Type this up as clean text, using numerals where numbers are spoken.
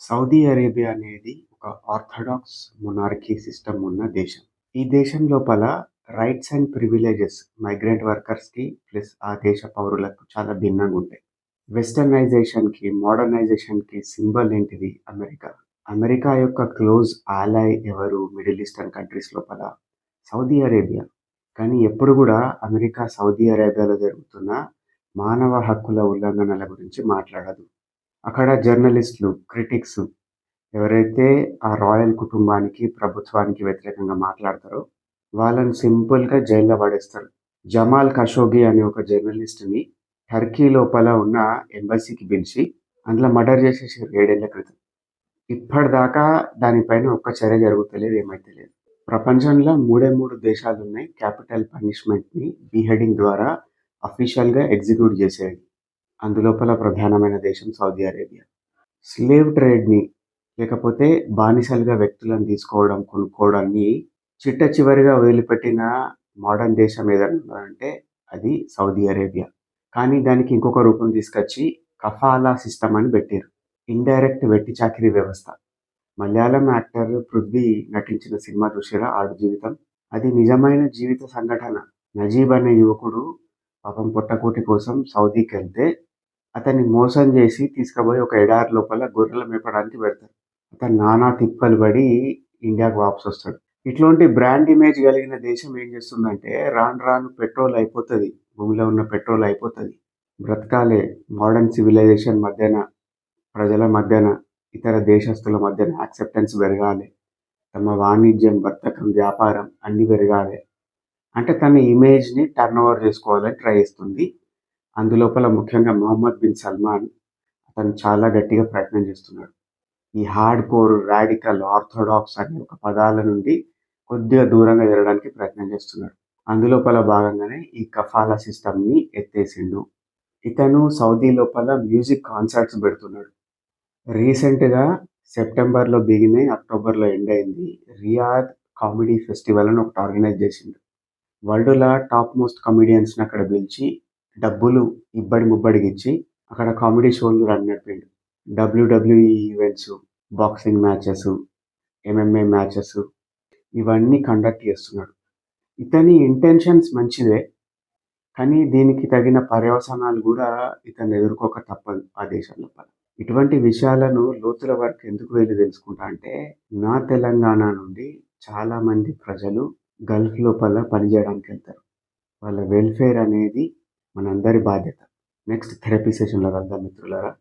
Saudi Arabia అనేది ఒక orthodox monarchy system ఉన్న దేశం. ఈ దేశం లోపల రైట్స్ అండ్ ప్రివిలేజెస్ మైగ్రెంట్ వర్కర్స్‌కి ప్లస్ ఆ దేశ పౌరులకు చాలా భిన్నంగుంటాయి. వెస్టర్నైజేషన్‌కి, మోడర్నైజేషన్‌కి సింబల్ ఏంటిది? అమెరికా. అమెరికా యొక్క క్లోజ్ ఆలై ఎవరు మిడిల్ ఈస్టర్న్ కంట్రీస్ లోపల? Saudi Arabia. కానీ ఎప్పుడు గూడా అమెరికా సౌదీ అరేబియాలో జరుగుతున్న మానవ హక్కుల ఉల్లంఘనల గురించి మాట్లాడదు. అక్కడ జర్నలిస్టులు, క్రిటిక్స్ ఎవరైతే ఆ రాయల్ కుటుంబానికి, ప్రభుత్వానికి వ్యతిరేకంగా మాట్లాడతారో వాళ్ళని సింపుల్‌గా జైల్‌లో పడేస్తారు. జమాల్ ఖషోగి అనే ఒక జర్నలిస్ట్‌ని టర్కీ లోపల ఉన్న ఎంబసీకి పిలిచి అందులో మర్డర్ చేసేసిర్రు 7 ఏళ్ల క్రితం. ఇప్పటిదాకా దానిపైన ఒక్క చర్య జరుగుతలేదు. ఏమైతలేదు. ప్రపంచంలో 3 దేశాలున్నాయి క్యాపిటల్ పనిష్మెంట్‌ని బీహెడింగ్ ద్వారా అఫీషియల్‌గా ఎగ్జిక్యూట్ చేసేవి. అందులోపల ప్రధానమైన దేశం సౌదీ అరేబియా. స్లేవ్ ట్రేడ్‌ని లేకపోతే బానిసలుగా వ్యక్తులను తీసుకోవడం, కొనుక్కోవడాన్ని చిట్టచివరిగా వదిలిపెట్టిన మోడర్న్ దేశం ఏదైనా ఉన్నదంటే అది సౌదీ అరేబియా. కానీ దానికి ఇంకొక రూపం తీసుకొచ్చి కఫాలా సిస్టమ్ అని పెట్టిర్రు. ఇండైరెక్ట్ వెట్టి చాకిరీ వ్యవస్థ. మలయాళం యాక్టర్ 'పృథ్వీ' నటించిన సినిమా చూసిర్రా 'ఆడు జీవితం'? అది నిజమైన జీవిత సంఘటన. నజీబ్ అనే యువకుడు పాపం పొట్టకూటి కోసం సౌదీకెళ్తే అతన్ని మోసం చేసి తీసుకుపోయి ఒక ఎడారి లోపల గొర్రెలు మేపడానికి పెడతారు. అతను నానా తిప్పలు పడి ఇండియాకి వాపసొస్తాడు. ఇట్లాంటి బ్రాండ్ ఇమేజ్ కలిగిన దేశం ఏం చేస్తుందంటే రాను రాను పెట్రోల్ అయిపోతది. భూమిలో ఉన్న పెట్రోల్ అయిపోతది. బ్రతకాలే మోడర్న్ సివిలైజేషన్ మధ్యన, ప్రజల మధ్యన, ఇతర దేశస్తుల మధ్యన యాక్సెప్టెన్స్ పెరగాలి. తమ వాణిజ్యం, వర్తకం, వ్యాపారం అన్నీ పెరగాలి. అంటే తన ఇమేజ్‌ని టర్న్ ఓవర్ చేసుకోవాలని ట్రై చేస్తుంది. అందులోపల ముఖ్యంగా 'మొహమ్మద్ బిన్ సల్మాన్' అతను చాలా గట్టిగా ప్రయత్నం చేస్తున్నాడు. ఈ హార్డ్ కోర్, రాడికల్, ఆర్థోడాక్స్ అనే ఒక పదాల నుండి కొద్దిగా దూరంగా జరగడానికి ప్రయత్నం చేస్తున్నాడు. అందులోపల భాగంగానే ఈ కఫాలా సిస్టమ్‌ని ఎత్తేసిండు. ఇతను సౌదీ లోపల మ్యూజిక్ కాన్సర్ట్స్ పెడుతున్నాడు. రీసెంట్‌గా సెప్టెంబర్‌లో బిగిన్ అయ్యి అక్టోబర్‌లో ఎండ్ అయింది. రియాద్ కామెడీ ఫెస్టివల్ అని ఒకటి ఆర్గనైజ్ చేసిండు. వరల్డ్‌ల టాప్ మోస్ట్ కమెడియన్స్‌ని అక్కడ పిలిచి డబ్బులు ఇబ్బడి ముబ్బడిగిచ్చి అక్కడ కామెడీ షోలు నడిపిండు. WWE events, boxing matches, MMA matches ఇవన్నీ కండక్ట్ చేస్తున్నాడు. ఇతని ఇంటెన్షన్స్ మంచివే. కానీ దీనికి తగిన పర్యవసానాలు గూడా ఇతను ఎదుర్కోక తప్పదు ఆ దేశం లోపల. ఇటువంటి విషయాలను లోతుల వరకు ఎందుకు వెళ్లి తెలుసుకుంటా అంటే, నా తెలంగాణ నుండి చాలామంది ప్రజలు గల్ఫ్ లోపల పనిచేయడానికెళ్తారు. వాళ్ళ వెల్‌ఫేర్ అనేది మనందరి బాధ్యత. నెక్స్ట్ థెరపీ సెషన్‌లో కలుద్దాం మిత్రులారా.